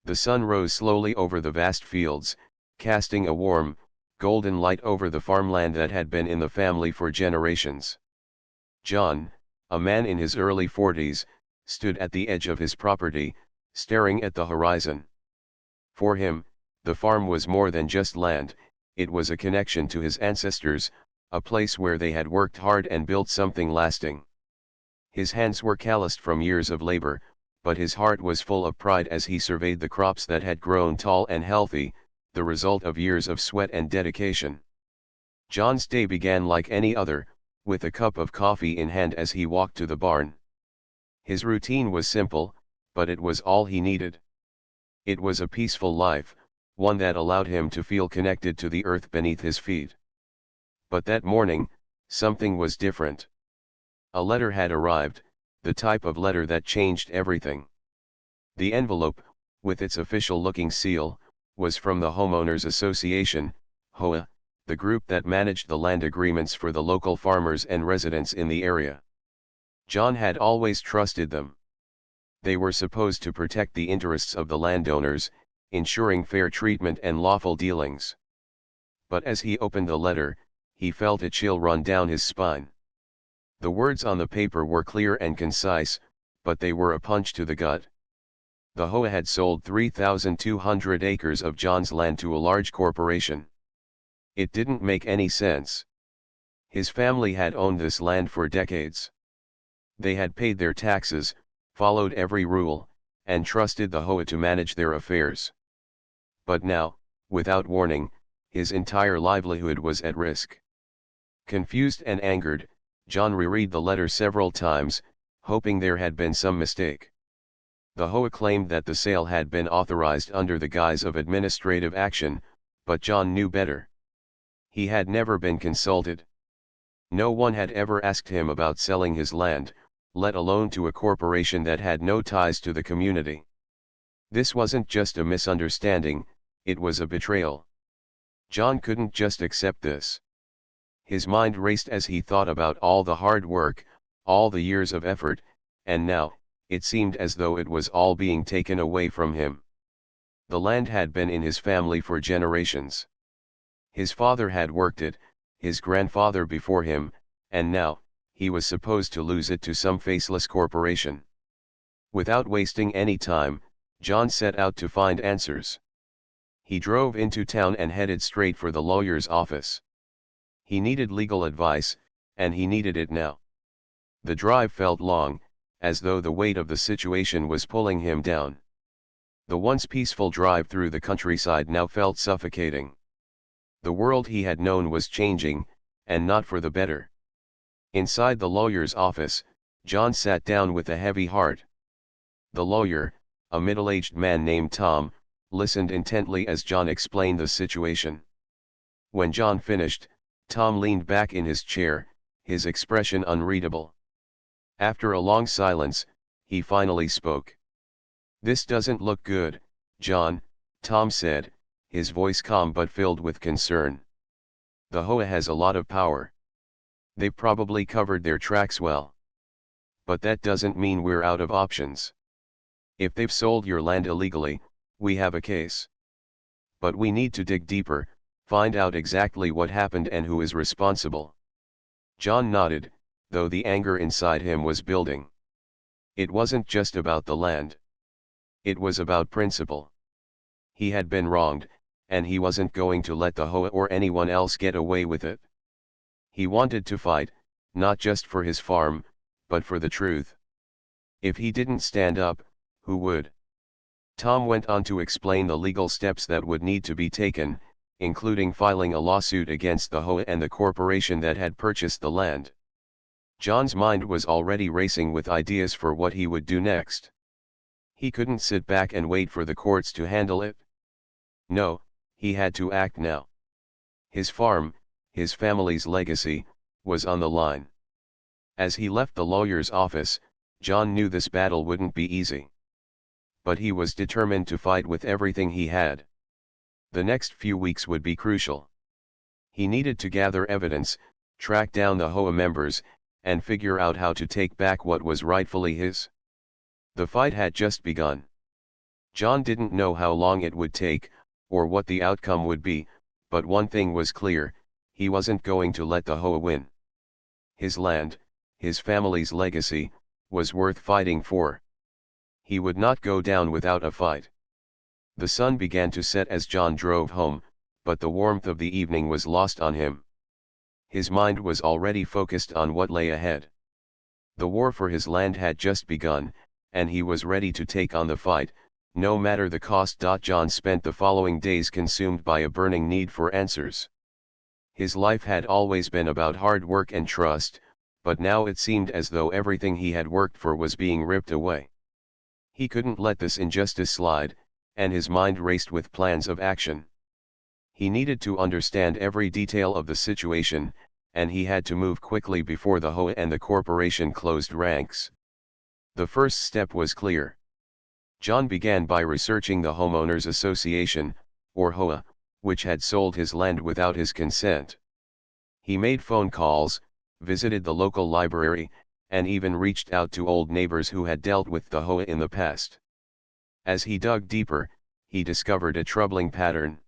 The sun rose slowly over the vast fields, casting a warm, golden light over the farmland that had been in the family for generations. John, a man in his early 40s, stood at the edge of his property, staring at the horizon. For him, the farm was more than just land, it was a connection to his ancestors, a place where they had worked hard and built something lasting. His hands were calloused from years of labor, but his heart was full of pride as he surveyed the crops that had grown tall and healthy, the result of years of sweat and dedication. John's day began like any other, with a cup of coffee in hand as he walked to the barn. His routine was simple, but it was all he needed. It was a peaceful life, one that allowed him to feel connected to the earth beneath his feet. But that morning, something was different. A letter had arrived, the type of letter that changed everything. The envelope, with its official-looking seal, was from the Homeowners Association, HOA, the group that managed the land agreements for the local farmers and residents in the area. John had always trusted them. They were supposed to protect the interests of the landowners, ensuring fair treatment and lawful dealings. But as he opened the letter, he felt a chill run down his spine. The words on the paper were clear and concise, but they were a punch to the gut. The HOA had sold 3,200 acres of John's land to a large corporation. It didn't make any sense. His family had owned this land for decades. They had paid their taxes, followed every rule, and trusted the HOA to manage their affairs. But now, without warning, his entire livelihood was at risk. Confused and angered, John reread the letter several times, hoping there had been some mistake. The HOA claimed that the sale had been authorized under the guise of administrative action, but John knew better. He had never been consulted. No one had ever asked him about selling his land, let alone to a corporation that had no ties to the community. This wasn't just a misunderstanding, it was a betrayal. John couldn't just accept this. His mind raced as he thought about all the hard work, all the years of effort, and now, it seemed as though it was all being taken away from him. The land had been in his family for generations. His father had worked it, his grandfather before him, and now, he was supposed to lose it to some faceless corporation. Without wasting any time, John set out to find answers. He drove into town and headed straight for the lawyer's office. He needed legal advice, and he needed it now. The drive felt long, as though the weight of the situation was pulling him down. The once peaceful drive through the countryside now felt suffocating. The world he had known was changing, and not for the better. Inside the lawyer's office, John sat down with a heavy heart. The lawyer, a middle-aged man named Tom, listened intently as John explained the situation. When John finished, Tom leaned back in his chair, his expression unreadable. After a long silence, he finally spoke. "This doesn't look good, John," Tom said, his voice calm but filled with concern. "The HOA has a lot of power. They probably covered their tracks well. But that doesn't mean we're out of options. If they've sold your land illegally, we have a case. But we need to dig deeper, find out exactly what happened and who is responsible." John nodded, though the anger inside him was building. It wasn't just about the land. It was about principle. He had been wronged, and he wasn't going to let the HOA or anyone else get away with it. He wanted to fight, not just for his farm, but for the truth. If he didn't stand up, who would? Tom went on to explain the legal steps that would need to be taken, including filing a lawsuit against the HOA and the corporation that had purchased the land. John's mind was already racing with ideas for what he would do next. He couldn't sit back and wait for the courts to handle it. No, he had to act now. His farm, his family's legacy, was on the line. As he left the lawyer's office, John knew this battle wouldn't be easy. But he was determined to fight with everything he had. The next few weeks would be crucial. He needed to gather evidence, track down the HOA members, and figure out how to take back what was rightfully his. The fight had just begun. John didn't know how long it would take, or what the outcome would be, but one thing was clear: he wasn't going to let the HOA win. His land, his family's legacy, was worth fighting for. He would not go down without a fight. The sun began to set as John drove home, but the warmth of the evening was lost on him. His mind was already focused on what lay ahead. The war for his land had just begun, and he was ready to take on the fight, no matter the cost. John spent the following days consumed by a burning need for answers. His life had always been about hard work and trust, but now it seemed as though everything he had worked for was being ripped away. He couldn't let this injustice slide, and his mind raced with plans of action. He needed to understand every detail of the situation, and he had to move quickly before the HOA and the corporation closed ranks. The first step was clear. John began by researching the Homeowners Association, or HOA, which had sold his land without his consent. He made phone calls, visited the local library, and even reached out to old neighbors who had dealt with the HOA in the past. As he dug deeper, he discovered a troubling pattern.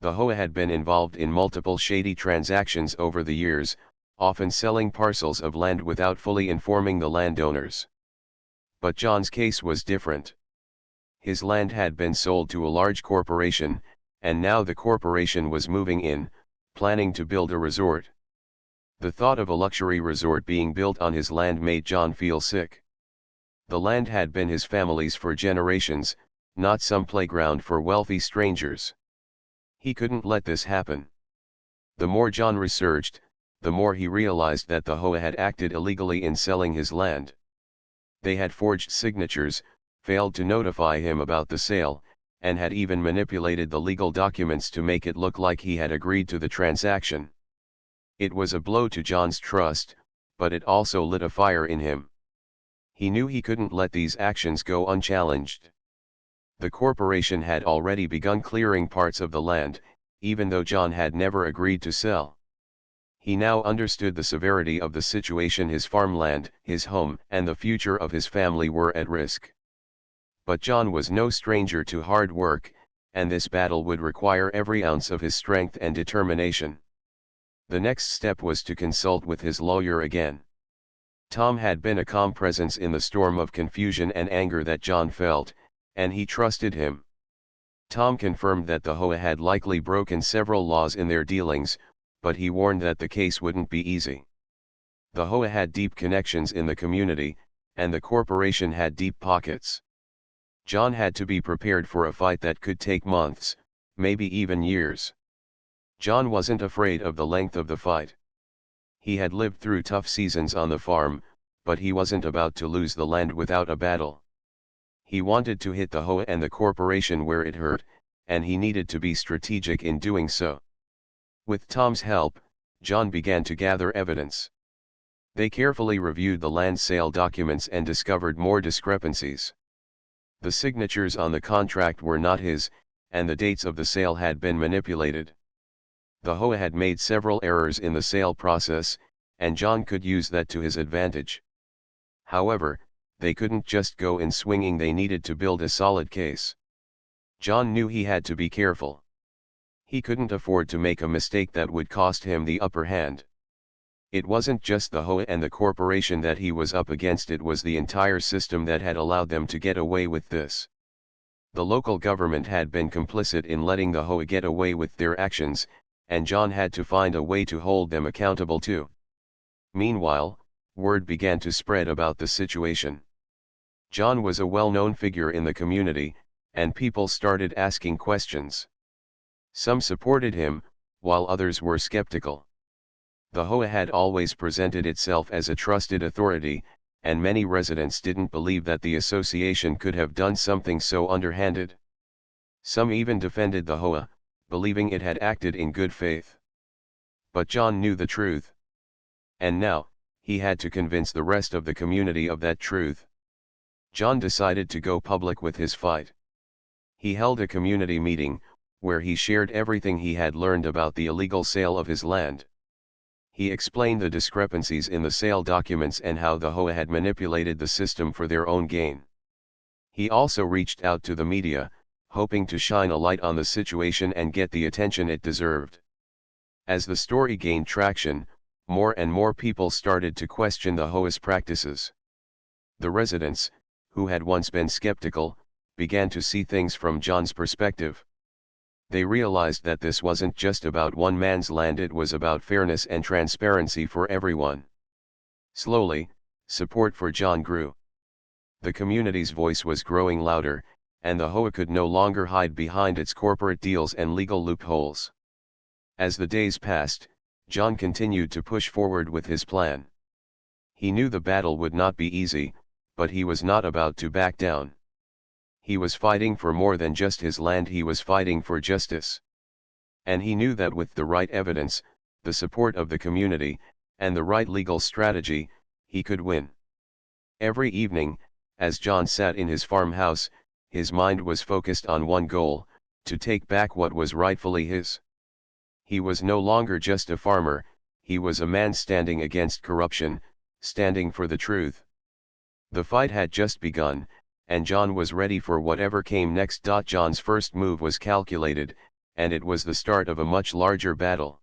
The HOA had been involved in multiple shady transactions over the years, often selling parcels of land without fully informing the landowners. But John's case was different. His land had been sold to a large corporation, and now the corporation was moving in, planning to build a resort. The thought of a luxury resort being built on his land made John feel sick. The land had been his family's for generations, not some playground for wealthy strangers. He couldn't let this happen. The more John researched, the more he realized that the HOA had acted illegally in selling his land. They had forged signatures, failed to notify him about the sale, and had even manipulated the legal documents to make it look like he had agreed to the transaction. It was a blow to John's trust, but it also lit a fire in him. He knew he couldn't let these actions go unchallenged. The corporation had already begun clearing parts of the land, even though John had never agreed to sell. He now understood the severity of the situation. His farmland, his home, and the future of his family were at risk. But John was no stranger to hard work, and this battle would require every ounce of his strength and determination. The next step was to consult with his lawyer again. Tom had been a calm presence in the storm of confusion and anger that John felt, and he trusted him. Tom confirmed that the HOA had likely broken several laws in their dealings, but he warned that the case wouldn't be easy. The HOA had deep connections in the community, and the corporation had deep pockets. John had to be prepared for a fight that could take months, maybe even years. John wasn't afraid of the length of the fight. He had lived through tough seasons on the farm, but he wasn't about to lose the land without a battle. He wanted to hit the HOA and the corporation where it hurt, and he needed to be strategic in doing so. With Tom's help, John began to gather evidence. They carefully reviewed the land sale documents and discovered more discrepancies. The signatures on the contract were not his, and the dates of the sale had been manipulated. The HOA had made several errors in the sale process, and John could use that to his advantage. However, they couldn't just go in swinging. They needed to build a solid case. John knew he had to be careful. He couldn't afford to make a mistake that would cost him the upper hand. It wasn't just the HOA and the corporation that he was up against, it was the entire system that had allowed them to get away with this. The local government had been complicit in letting the HOA get away with their actions, and John had to find a way to hold them accountable too. Meanwhile, word began to spread about the situation. John was a well-known figure in the community, and people started asking questions. Some supported him, while others were skeptical. The HOA had always presented itself as a trusted authority, and many residents didn't believe that the association could have done something so underhanded. Some even defended the HOA, believing it had acted in good faith. But John knew the truth. And now, he had to convince the rest of the community of that truth. John decided to go public with his fight. He held a community meeting, where he shared everything he had learned about the illegal sale of his land. He explained the discrepancies in the sale documents and how the HOA had manipulated the system for their own gain. He also reached out to the media, hoping to shine a light on the situation and get the attention it deserved. As the story gained traction, more and more people started to question the HOA's practices. The residents, who had once been skeptical, began to see things from John's perspective. They realized that this wasn't just about one man's land, it was about fairness and transparency for everyone. Slowly, support for John grew. The community's voice was growing louder, and the HOA could no longer hide behind its corporate deals and legal loopholes. As the days passed, John continued to push forward with his plan. He knew the battle would not be easy, but he was not about to back down. He was fighting for more than just his land, he was fighting for justice. And he knew that with the right evidence, the support of the community, and the right legal strategy, he could win. Every evening, as John sat in his farmhouse, his mind was focused on one goal: to take back what was rightfully his. He was no longer just a farmer, he was a man standing against corruption, standing for the truth. The fight had just begun, and John was ready for whatever came next. John's first move was calculated, and it was the start of a much larger battle.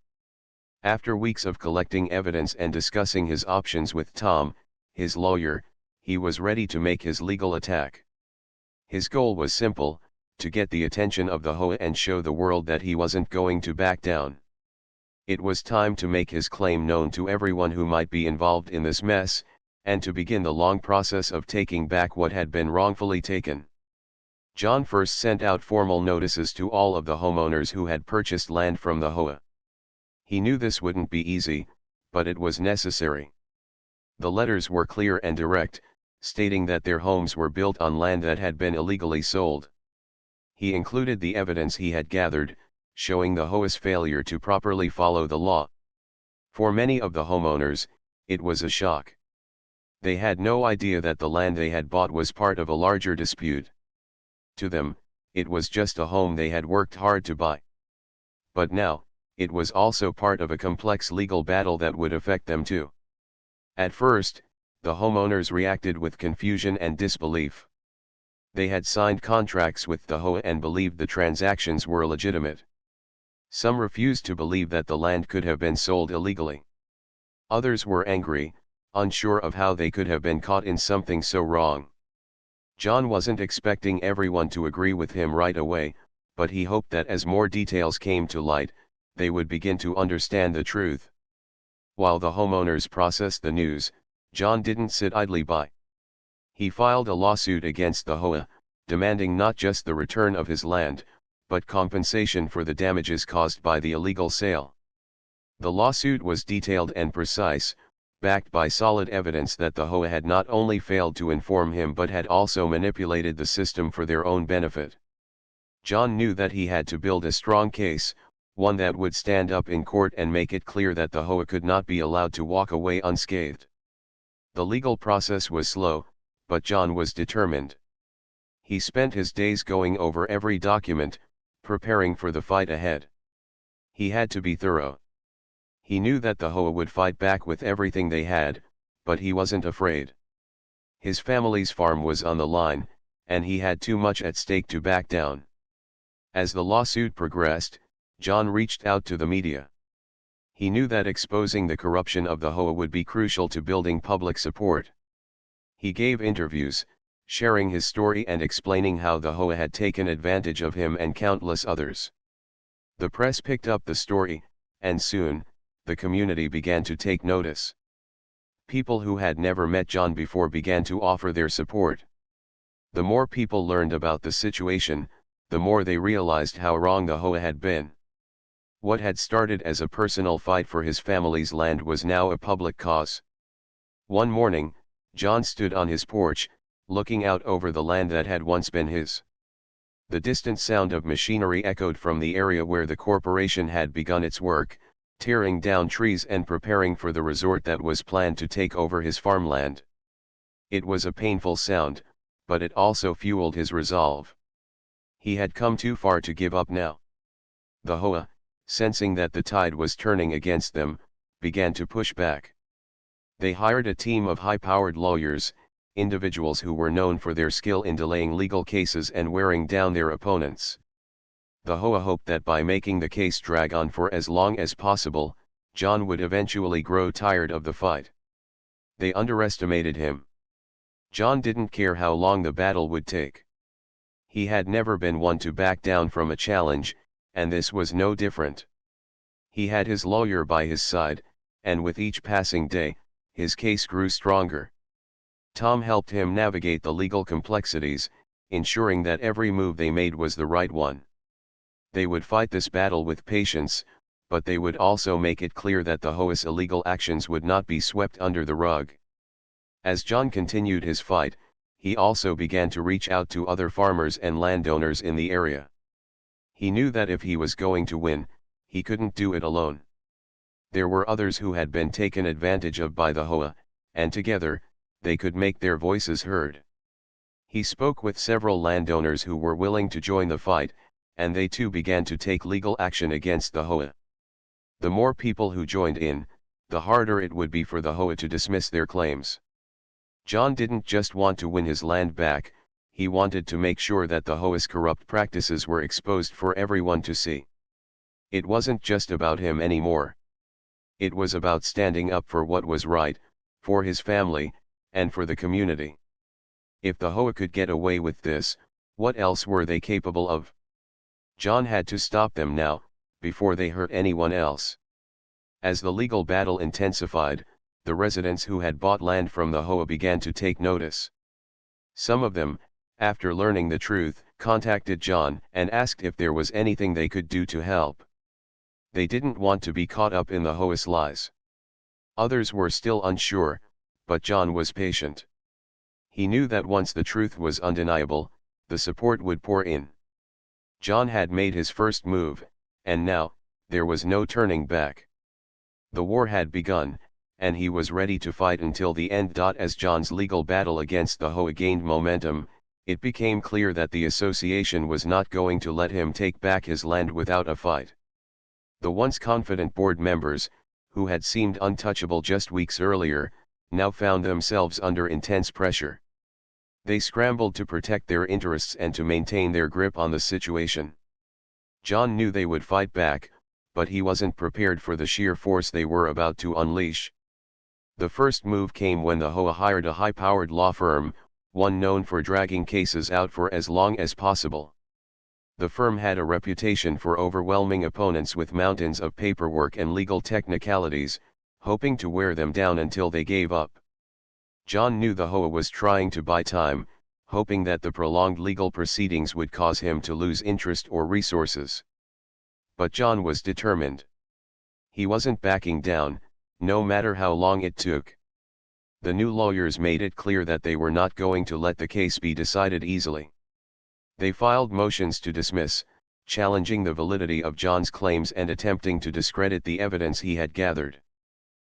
After weeks of collecting evidence and discussing his options with Tom, his lawyer, he was ready to make his legal attack. His goal was simple: to get the attention of the HOA and show the world that he wasn't going to back down. It was time to make his claim known to everyone who might be involved in this mess, and to begin the long process of taking back what had been wrongfully taken. John first sent out formal notices to all of the homeowners who had purchased land from the HOA. He knew this wouldn't be easy, but it was necessary. The letters were clear and direct, stating that their homes were built on land that had been illegally sold. He included the evidence he had gathered, showing the HOA's failure to properly follow the law. For many of the homeowners, it was a shock. They had no idea that the land they had bought was part of a larger dispute. To them, it was just a home they had worked hard to buy. But now, it was also part of a complex legal battle that would affect them too. At first, the homeowners reacted with confusion and disbelief. They had signed contracts with the HOA and believed the transactions were legitimate. Some refused to believe that the land could have been sold illegally. Others were angry, unsure of how they could have been caught in something so wrong. John wasn't expecting everyone to agree with him right away, but he hoped that as more details came to light, they would begin to understand the truth. While the homeowners processed the news, John didn't sit idly by. He filed a lawsuit against the HOA, demanding not just the return of his land, but compensation for the damages caused by the illegal sale. The lawsuit was detailed and precise, backed by solid evidence that the HOA had not only failed to inform him but had also manipulated the system for their own benefit. John knew that he had to build a strong case, one that would stand up in court and make it clear that the HOA could not be allowed to walk away unscathed. The legal process was slow, but John was determined. He spent his days going over every document, preparing for the fight ahead. He had to be thorough. He knew that the HOA would fight back with everything they had, but he wasn't afraid. His family's farm was on the line, and he had too much at stake to back down. As the lawsuit progressed, John reached out to the media. He knew that exposing the corruption of the HOA would be crucial to building public support. He gave interviews, sharing his story and explaining how the HOA had taken advantage of him and countless others. The press picked up the story, and soon, the community began to take notice. People who had never met John before began to offer their support. The more people learned about the situation, the more they realized how wrong the HOA had been. What had started as a personal fight for his family's land was now a public cause. One morning, John stood on his porch, looking out over the land that had once been his. The distant sound of machinery echoed from the area where the corporation had begun its work, tearing down trees and preparing for the resort that was planned to take over his farmland. It was a painful sound, but it also fueled his resolve. He had come too far to give up now. The HOA, sensing that the tide was turning against them, began to push back. They hired a team of high-powered lawyers, individuals who were known for their skill in delaying legal cases and wearing down their opponents. The HOA hoped that by making the case drag on for as long as possible, John would eventually grow tired of the fight. They underestimated him. John didn't care how long the battle would take. He had never been one to back down from a challenge, and this was no different. He had his lawyer by his side, and with each passing day, his case grew stronger. Tom helped him navigate the legal complexities, ensuring that every move they made was the right one. They would fight this battle with patience, but they would also make it clear that the HOA's illegal actions would not be swept under the rug. As John continued his fight, he also began to reach out to other farmers and landowners in the area. He knew that if he was going to win, he couldn't do it alone. There were others who had been taken advantage of by the HOA, and together, they could make their voices heard. He spoke with several landowners who were willing to join the fight, and they too began to take legal action against the HOA. The more people who joined in, the harder it would be for the HOA to dismiss their claims. John didn't just want to win his land back, he wanted to make sure that the HOA's corrupt practices were exposed for everyone to see. It wasn't just about him anymore. It was about standing up for what was right, for his family, and for the community. If the HOA could get away with this, what else were they capable of? John had to stop them now, before they hurt anyone else. As the legal battle intensified, the residents who had bought land from the HOA began to take notice. Some of them, after learning the truth, contacted John and asked if there was anything they could do to help. They didn't want to be caught up in the HOA's lies. Others were still unsure, but John was patient. He knew that once the truth was undeniable, the support would pour in. John had made his first move, and now, there was no turning back. The war had begun, and he was ready to fight until the end. As John's legal battle against the HOA gained momentum, it became clear that the association was not going to let him take back his land without a fight. The once confident board members, who had seemed untouchable just weeks earlier, now found themselves under intense pressure. They scrambled to protect their interests and to maintain their grip on the situation. John knew they would fight back, but he wasn't prepared for the sheer force they were about to unleash. The first move came when the HOA hired a high-powered law firm, one known for dragging cases out for as long as possible. The firm had a reputation for overwhelming opponents with mountains of paperwork and legal technicalities, hoping to wear them down until they gave up. John knew the HOA was trying to buy time, hoping that the prolonged legal proceedings would cause him to lose interest or resources. But John was determined. He wasn't backing down, no matter how long it took. The new lawyers made it clear that they were not going to let the case be decided easily. They filed motions to dismiss, challenging the validity of John's claims and attempting to discredit the evidence he had gathered.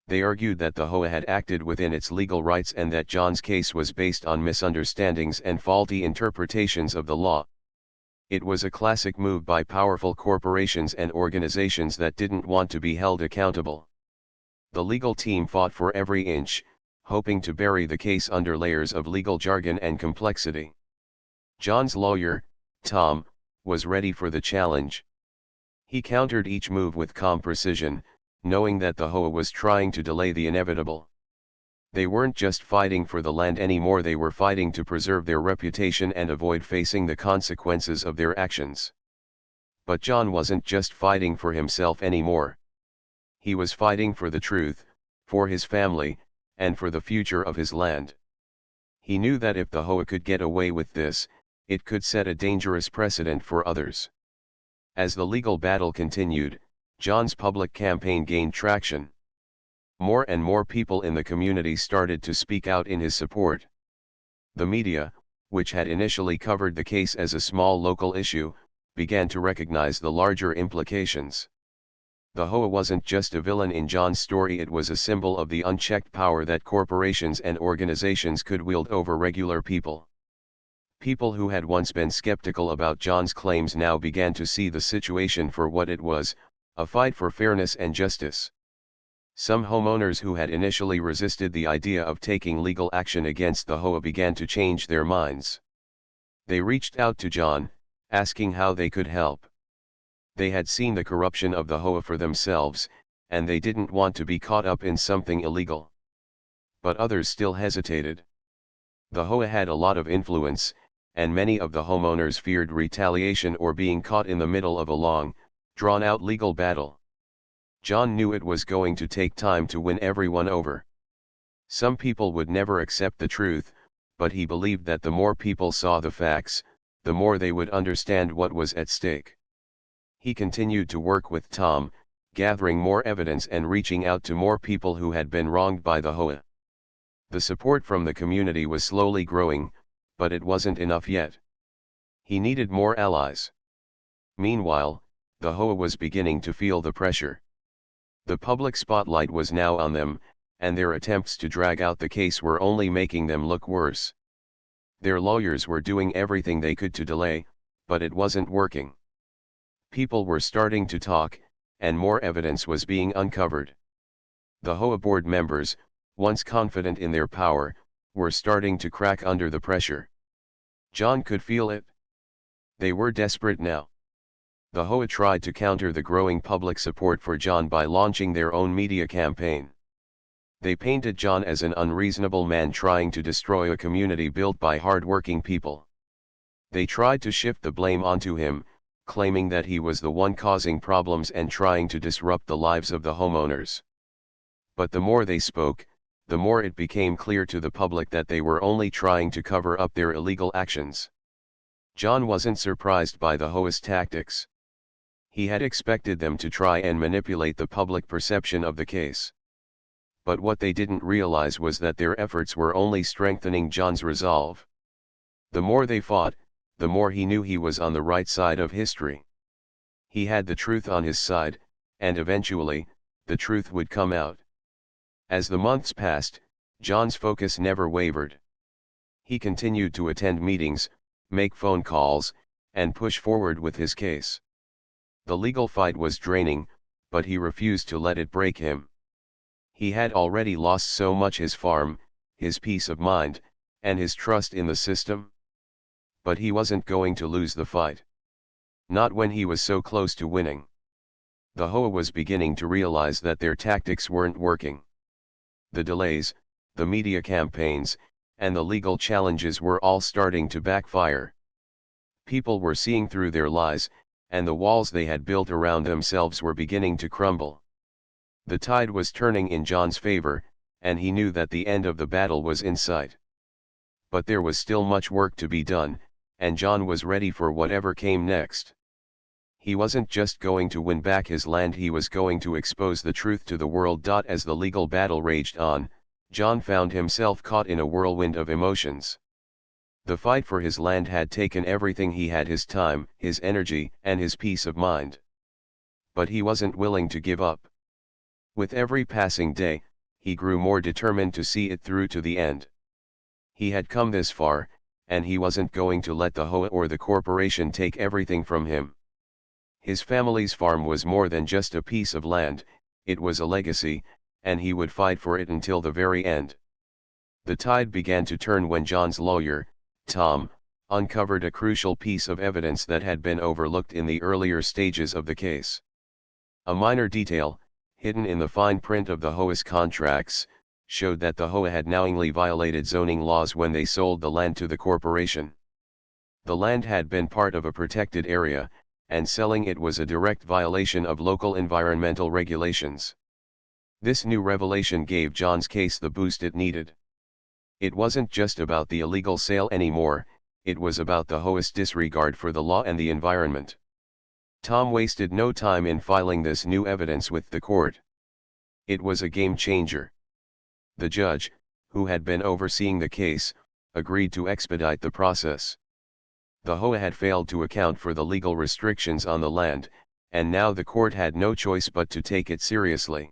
They argued that the HOA had acted within its legal rights and that John's case was based on misunderstandings and faulty interpretations of the law. It was a classic move by powerful corporations and organizations that didn't want to be held accountable. The legal team fought for every inch, hoping to bury the case under layers of legal jargon and complexity. John's lawyer, Tom, was ready for the challenge. He countered each move with calm precision, knowing that the HOA was trying to delay the inevitable. They weren't just fighting for the land anymore, they were fighting to preserve their reputation and avoid facing the consequences of their actions. But John wasn't just fighting for himself anymore. He was fighting for the truth, for his family, and for the future of his land. He knew that if the HOA could get away with this, it could set a dangerous precedent for others. As the legal battle continued, John's public campaign gained traction. More and more people in the community started to speak out in his support. The media, which had initially covered the case as a small local issue, began to recognize the larger implications. The HOA wasn't just a villain in John's story, it was a symbol of the unchecked power that corporations and organizations could wield over regular people. People who had once been skeptical about John's claims now began to see the situation for what it was, a fight for fairness and justice. Some homeowners who had initially resisted the idea of taking legal action against the HOA began to change their minds. They reached out to John, asking how they could help. They had seen the corruption of the HOA for themselves, and they didn't want to be caught up in something illegal. But others still hesitated. The HOA had a lot of influence, and many of the homeowners feared retaliation or being caught in the middle of a long, drawn-out legal battle. John knew it was going to take time to win everyone over. Some people would never accept the truth, but he believed that the more people saw the facts, the more they would understand what was at stake. He continued to work with Tom, gathering more evidence and reaching out to more people who had been wronged by the HOA. The support from the community was slowly growing, but it wasn't enough yet. He needed more allies. Meanwhile, the HOA was beginning to feel the pressure. The public spotlight was now on them, and their attempts to drag out the case were only making them look worse. Their lawyers were doing everything they could to delay, but it wasn't working. People were starting to talk, and more evidence was being uncovered. The HOA board members, once confident in their power, were starting to crack under the pressure. John could feel it. They were desperate now. The HOA tried to counter the growing public support for John by launching their own media campaign. They painted John as an unreasonable man trying to destroy a community built by hard-working people. They tried to shift the blame onto him, claiming that he was the one causing problems and trying to disrupt the lives of the homeowners. But the more they spoke, the more it became clear to the public that they were only trying to cover up their illegal actions. John wasn't surprised by the HOA's tactics. He had expected them to try and manipulate the public perception of the case. But what they didn't realize was that their efforts were only strengthening John's resolve. The more they fought, the more he knew he was on the right side of history. He had the truth on his side, and eventually, the truth would come out. As the months passed, John's focus never wavered. He continued to attend meetings, make phone calls, and push forward with his case. The legal fight was draining, but he refused to let it break him. He had already lost so much: his farm, his peace of mind, and his trust in the system. But he wasn't going to lose the fight. Not when he was so close to winning. The HOA was beginning to realize that their tactics weren't working. The delays, the media campaigns, and the legal challenges were all starting to backfire. People were seeing through their lies, and the walls they had built around themselves were beginning to crumble. The tide was turning in John's favor, and he knew that the end of the battle was in sight. But there was still much work to be done, and John was ready for whatever came next. He wasn't just going to win back his land, he was going to expose the truth to the world. As the legal battle raged on, John found himself caught in a whirlwind of emotions. The fight for his land had taken everything he had: his time, his energy, and his peace of mind. But he wasn't willing to give up. With every passing day, he grew more determined to see it through to the end. He had come this far, and he wasn't going to let the HOA or the corporation take everything from him. His family's farm was more than just a piece of land, it was a legacy, and he would fight for it until the very end. The tide began to turn when John's lawyer, Tom, uncovered a crucial piece of evidence that had been overlooked in the earlier stages of the case. A minor detail, hidden in the fine print of the HOA's contracts, showed that the HOA had knowingly violated zoning laws when they sold the land to the corporation. The land had been part of a protected area, and selling it was a direct violation of local environmental regulations. This new revelation gave John's case the boost it needed. It wasn't just about the illegal sale anymore, it was about the HOA's disregard for the law and the environment. Tom wasted no time in filing this new evidence with the court. It was a game changer. The judge, who had been overseeing the case, agreed to expedite the process. The HOA had failed to account for the legal restrictions on the land, and now the court had no choice but to take it seriously.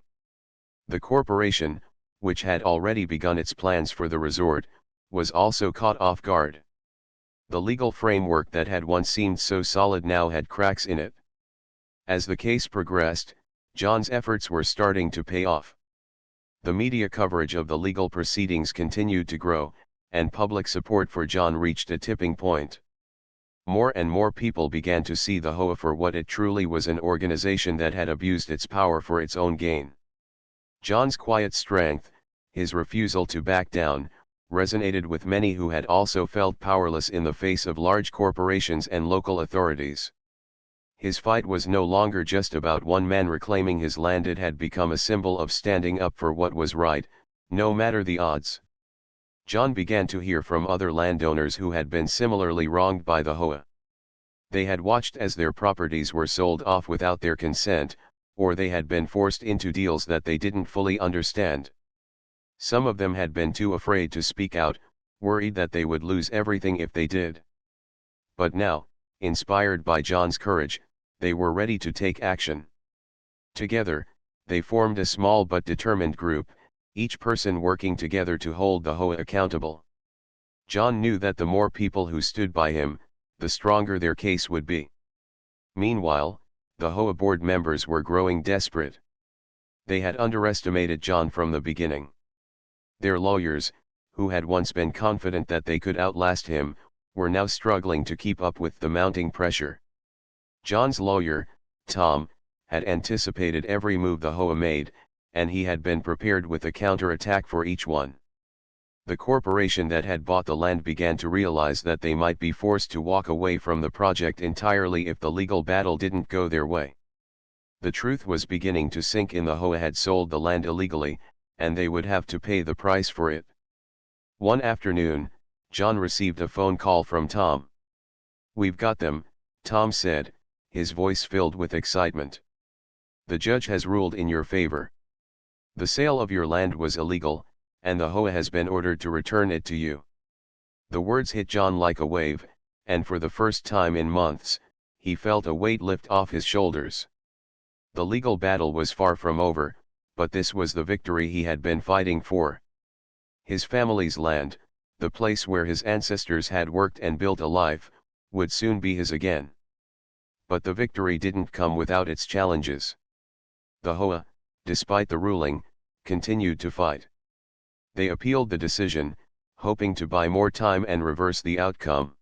The corporation, which had already begun its plans for the resort, was also caught off guard. The legal framework that had once seemed so solid now had cracks in it. As the case progressed, John's efforts were starting to pay off. The media coverage of the legal proceedings continued to grow, and public support for John reached a tipping point. More and more people began to see the HOA for what it truly was, an organization that had abused its power for its own gain. John's quiet strength, his refusal to back down, resonated with many who had also felt powerless in the face of large corporations and local authorities. His fight was no longer just about one man reclaiming his land. It had become a symbol of standing up for what was right, no matter the odds. John began to hear from other landowners who had been similarly wronged by the HOA. They had watched as their properties were sold off without their consent, or they had been forced into deals that they didn't fully understand. Some of them had been too afraid to speak out, worried that they would lose everything if they did. But now, inspired by John's courage, they were ready to take action. Together, they formed a small but determined group, each person working together to hold the HOA accountable. John knew that the more people who stood by him, the stronger their case would be. Meanwhile, the HOA board members were growing desperate. They had underestimated John from the beginning. Their lawyers, who had once been confident that they could outlast him, were now struggling to keep up with the mounting pressure. John's lawyer, Tom, had anticipated every move the HOA made, and he had been prepared with a counterattack for each one. The corporation that had bought the land began to realize that they might be forced to walk away from the project entirely if the legal battle didn't go their way. The truth was beginning to sink in: the HOA had sold the land illegally, and they would have to pay the price for it. One afternoon, John received a phone call from Tom. "We've got them," Tom said, his voice filled with excitement. "The judge has ruled in your favor. The sale of your land was illegal, and the HOA has been ordered to return it to you." The words hit John like a wave, and for the first time in months, he felt a weight lift off his shoulders. The legal battle was far from over, but this was the victory he had been fighting for. His family's land, the place where his ancestors had worked and built a life, would soon be his again. But the victory didn't come without its challenges. The HOA, despite the ruling, continued to fight. They appealed the decision, hoping to buy more time and reverse the outcome.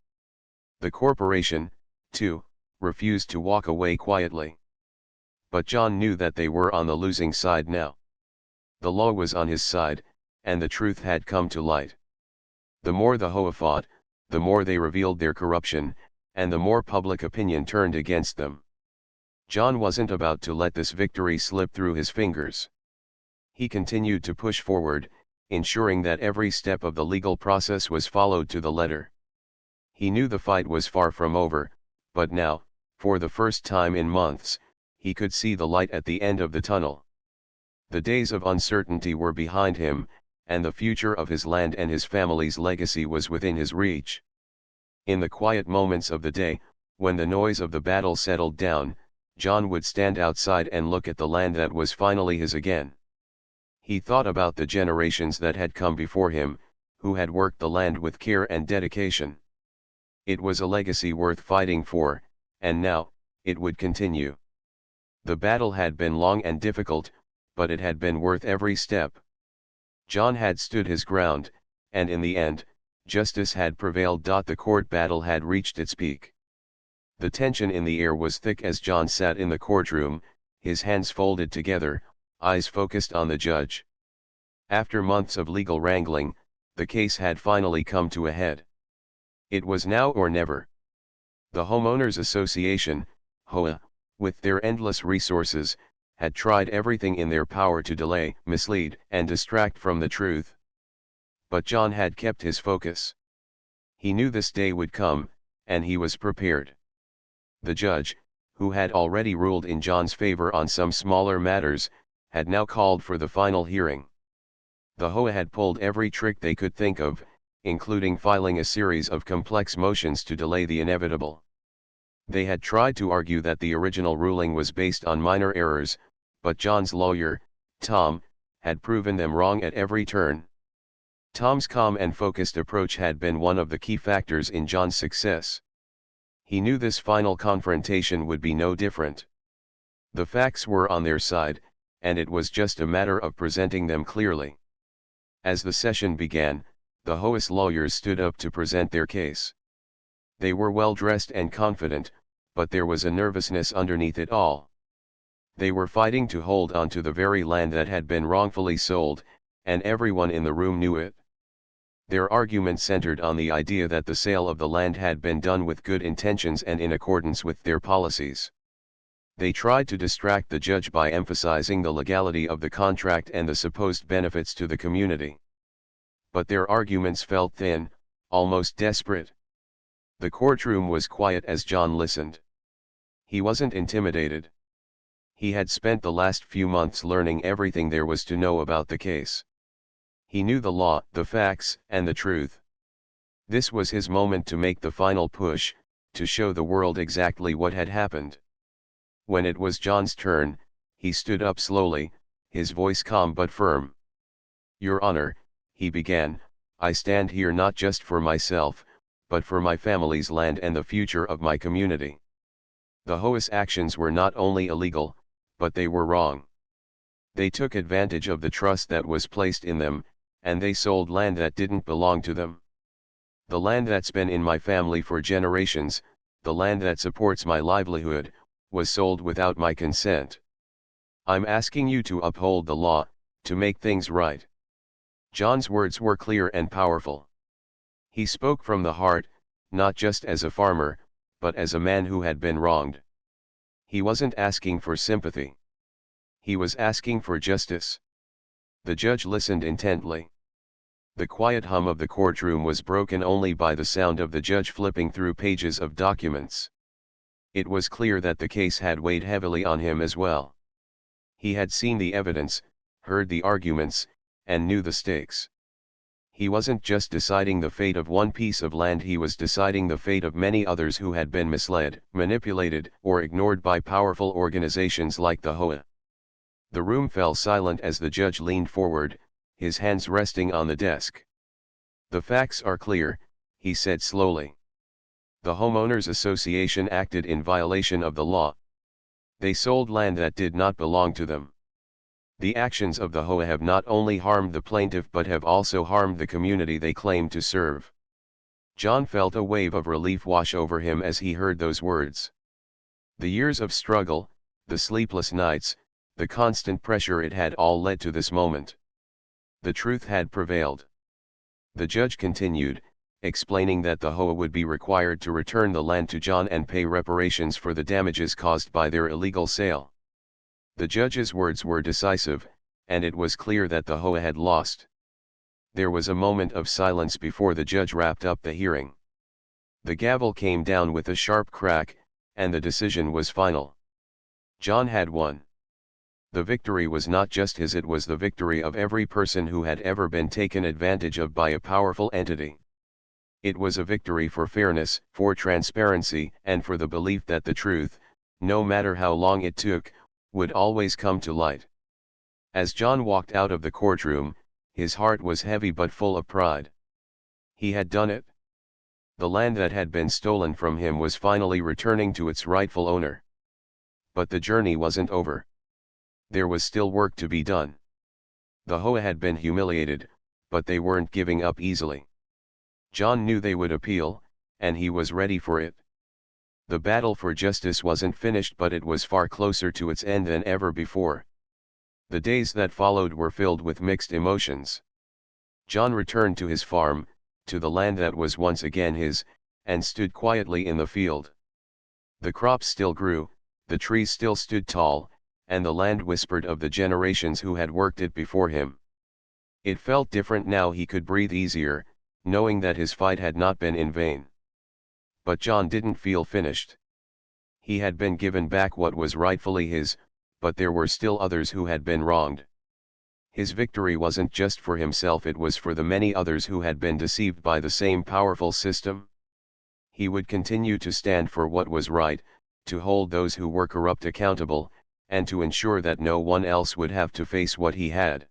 The corporation, too, refused to walk away quietly. But John knew that they were on the losing side now. The law was on his side, and the truth had come to light. The more the HOA fought, the more they revealed their corruption, and the more public opinion turned against them. John wasn't about to let this victory slip through his fingers. He continued to push forward, ensuring that every step of the legal process was followed to the letter. He knew the fight was far from over, but now, for the first time in months, he could see the light at the end of the tunnel. The days of uncertainty were behind him, and the future of his land and his family's legacy was within his reach. In the quiet moments of the day, when the noise of the battle settled down, John would stand outside and look at the land that was finally his again. He thought about the generations that had come before him, who had worked the land with care and dedication. It was a legacy worth fighting for, and now, it would continue. The battle had been long and difficult, but it had been worth every step. John had stood his ground, and in the end, justice had prevailed. The court battle had reached its peak. The tension in the air was thick as John sat in the courtroom, his hands folded together, eyes focused on the judge. After months of legal wrangling, the case had finally come to a head. It was now or never. The Homeowners Association, HOA, with their endless resources, had tried everything in their power to delay, mislead, and distract from the truth. But John had kept his focus. He knew this day would come, and he was prepared. The judge, who had already ruled in John's favor on some smaller matters, had now called for the final hearing. The HOA had pulled every trick they could think of, including filing a series of complex motions to delay the inevitable. They had tried to argue that the original ruling was based on minor errors, but John's lawyer, Tom, had proven them wrong at every turn. Tom's calm and focused approach had been one of the key factors in John's success. He knew this final confrontation would be no different. The facts were on their side, and it was just a matter of presenting them clearly. As the session began, the HOA's lawyers stood up to present their case. They were well dressed and confident, but there was a nervousness underneath it all. They were fighting to hold on to the very land that had been wrongfully sold, and everyone in the room knew it. Their argument centered on the idea that the sale of the land had been done with good intentions and in accordance with their policies. They tried to distract the judge by emphasizing the legality of the contract and the supposed benefits to the community. But their arguments felt thin, almost desperate. The courtroom was quiet as John listened. He wasn't intimidated. He had spent the last few months learning everything there was to know about the case. He knew the law, the facts, and the truth. This was his moment to make the final push, to show the world exactly what had happened. When it was John's turn, he stood up slowly, his voice calm but firm. "Your Honor," he began, "I stand here not just for myself, but for my family's land and the future of my community. The HOA's actions were not only illegal, but they were wrong. They took advantage of the trust that was placed in them, and they sold land that didn't belong to them. The land that's been in my family for generations, the land that supports my livelihood, was sold without my consent. I'm asking you to uphold the law, to make things right." John's words were clear and powerful. He spoke from the heart, not just as a farmer, but as a man who had been wronged. He wasn't asking for sympathy. He was asking for justice. The judge listened intently. The quiet hum of the courtroom was broken only by the sound of the judge flipping through pages of documents. It was clear that the case had weighed heavily on him as well. He had seen the evidence, heard the arguments, and knew the stakes. He wasn't just deciding the fate of one piece of land, he was deciding the fate of many others who had been misled, manipulated, or ignored by powerful organizations like the HOA. The room fell silent as the judge leaned forward, his hands resting on the desk. "The facts are clear," he said slowly. "The Homeowners Association acted in violation of the law. They sold land that did not belong to them. The actions of the HOA have not only harmed the plaintiff but have also harmed the community they claim to serve." John felt a wave of relief wash over him as he heard those words. The years of struggle, the sleepless nights, the constant pressure, it had all led to this moment. The truth had prevailed. The judge continued, explaining that the HOA would be required to return the land to John and pay reparations for the damages caused by their illegal sale. The judge's words were decisive, and it was clear that the HOA had lost. There was a moment of silence before the judge wrapped up the hearing. The gavel came down with a sharp crack, and the decision was final. John had won. The victory was not just his, it was the victory of every person who had ever been taken advantage of by a powerful entity. It was a victory for fairness, for transparency, and for the belief that the truth, no matter how long it took, would always come to light. As John walked out of the courtroom, his heart was heavy but full of pride. He had done it. The land that had been stolen from him was finally returning to its rightful owner. But the journey wasn't over. There was still work to be done. The HOA had been humiliated, but they weren't giving up easily. John knew they would appeal, and he was ready for it. The battle for justice wasn't finished, but it was far closer to its end than ever before. The days that followed were filled with mixed emotions. John returned to his farm, to the land that was once again his, and stood quietly in the field. The crops still grew, the trees still stood tall, and the land whispered of the generations who had worked it before him. It felt different now. He could breathe easier, knowing that his fight had not been in vain. But John didn't feel finished. He had been given back what was rightfully his, but there were still others who had been wronged. His victory wasn't just for himself, it was for the many others who had been deceived by the same powerful system. He would continue to stand for what was right, to hold those who were corrupt accountable, and to ensure that no one else would have to face what he had.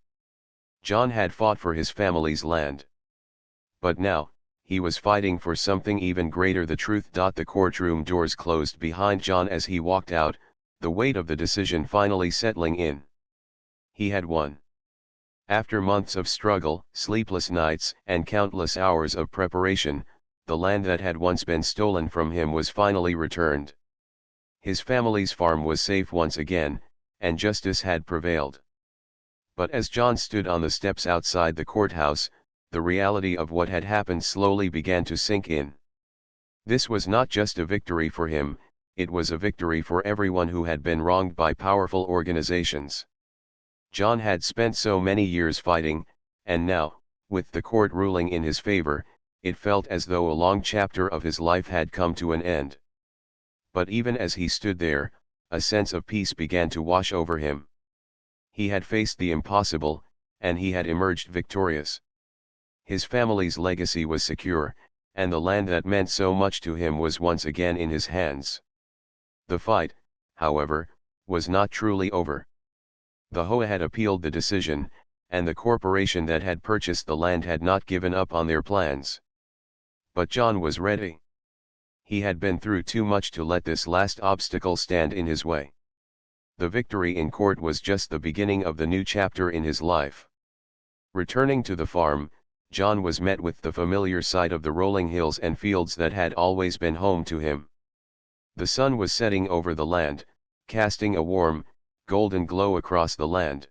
John had fought for his family's land. But now, he was fighting for something even greater, the truth. The courtroom doors closed behind John as he walked out, the weight of the decision finally settling in. He had won. After months of struggle, sleepless nights, and countless hours of preparation, the land that had once been stolen from him was finally returned. His family's farm was safe once again, and justice had prevailed. But as John stood on the steps outside the courthouse, the reality of what had happened slowly began to sink in. This was not just a victory for him, it was a victory for everyone who had been wronged by powerful organizations. John had spent so many years fighting, and now, with the court ruling in his favor, it felt as though a long chapter of his life had come to an end. But even as he stood there, a sense of peace began to wash over him. He had faced the impossible, and he had emerged victorious. His family's legacy was secure, and the land that meant so much to him was once again in his hands. The fight, however, was not truly over. The HOA had appealed the decision, and the corporation that had purchased the land had not given up on their plans. But John was ready. He had been through too much to let this last obstacle stand in his way. The victory in court was just the beginning of the new chapter in his life. Returning to the farm, John was met with the familiar sight of the rolling hills and fields that had always been home to him. The sun was setting over the land, casting a warm, golden glow across the land.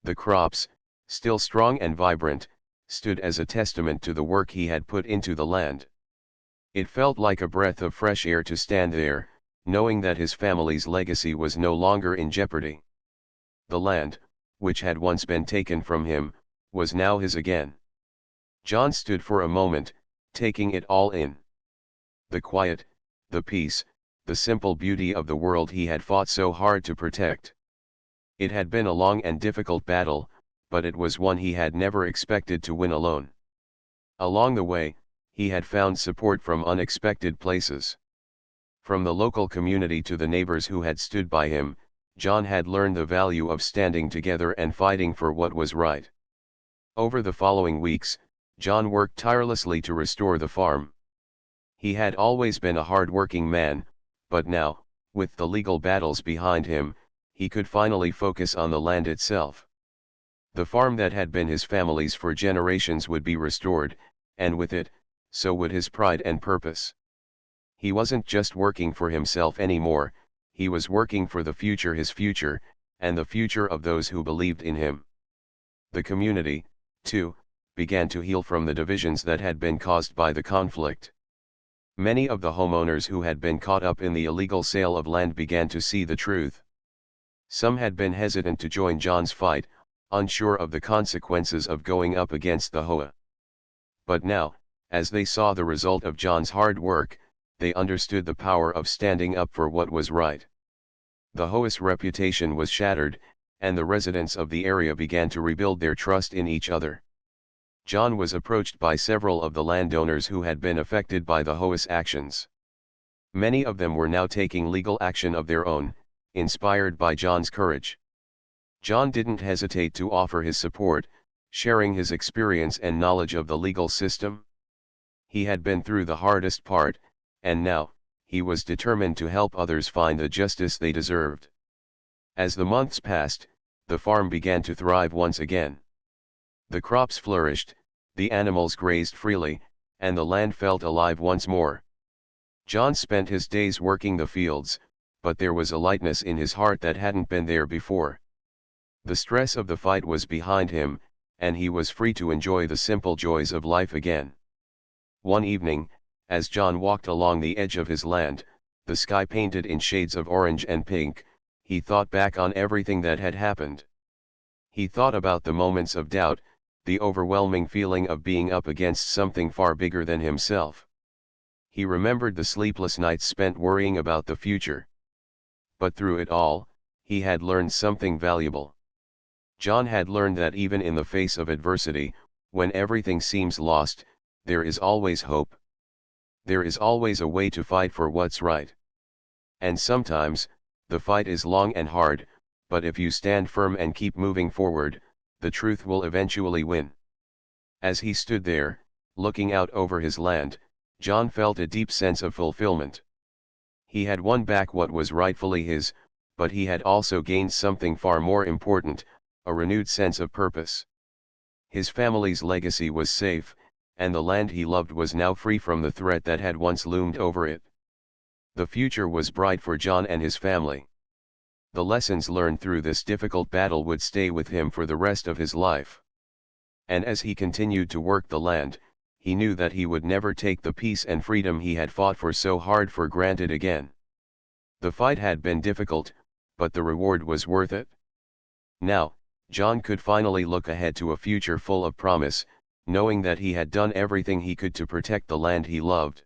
The crops, still strong and vibrant, stood as a testament to the work he had put into the land. It felt like a breath of fresh air to stand there, knowing that his family's legacy was no longer in jeopardy. The land, which had once been taken from him, was now his again. John stood for a moment, taking it all in. The quiet, the peace, the simple beauty of the world he had fought so hard to protect. It had been a long and difficult battle, but it was one he had never expected to win alone. Along the way, he had found support from unexpected places. From the local community to the neighbors who had stood by him, John had learned the value of standing together and fighting for what was right. Over the following weeks, John worked tirelessly to restore the farm. He had always been a hard-working man, but now, with the legal battles behind him, he could finally focus on the land itself. The farm that had been his family's for generations would be restored, and with it, so would his pride and purpose. He wasn't just working for himself anymore, he was working for his future, and the future of those who believed in him. The community, too, began to heal from the divisions that had been caused by the conflict. Many of the homeowners who had been caught up in the illegal sale of land began to see the truth. Some had been hesitant to join John's fight, unsure of the consequences of going up against the HOA. But now, as they saw the result of John's hard work, they understood the power of standing up for what was right. The HOA's reputation was shattered, and the residents of the area began to rebuild their trust in each other. John was approached by several of the landowners who had been affected by the HOA's actions. Many of them were now taking legal action of their own, inspired by John's courage. John didn't hesitate to offer his support, sharing his experience and knowledge of the legal system. He had been through the hardest part, and now, he was determined to help others find the justice they deserved. As the months passed, the farm began to thrive once again. The crops flourished, the animals grazed freely, and the land felt alive once more. John spent his days working the fields, but there was a lightness in his heart that hadn't been there before. The stress of the fight was behind him, and he was free to enjoy the simple joys of life again. One evening, as John walked along the edge of his land, the sky painted in shades of orange and pink, he thought back on everything that had happened. He thought about the moments of doubt, the overwhelming feeling of being up against something far bigger than himself. He remembered the sleepless nights spent worrying about the future. But through it all, he had learned something valuable. John had learned that even in the face of adversity, when everything seems lost, there is always hope. There is always a way to fight for what's right. And sometimes, the fight is long and hard, but if you stand firm and keep moving forward, the truth will eventually win. As he stood there, looking out over his land, John felt a deep sense of fulfillment. He had won back what was rightfully his, but he had also gained something far more important, a renewed sense of purpose. His family's legacy was safe, and the land he loved was now free from the threat that had once loomed over it. The future was bright for John and his family. The lessons learned through this difficult battle would stay with him for the rest of his life. And as he continued to work the land, he knew that he would never take the peace and freedom he had fought for so hard for granted again. The fight had been difficult, but the reward was worth it. Now, John could finally look ahead to a future full of promise, knowing that he had done everything he could to protect the land he loved.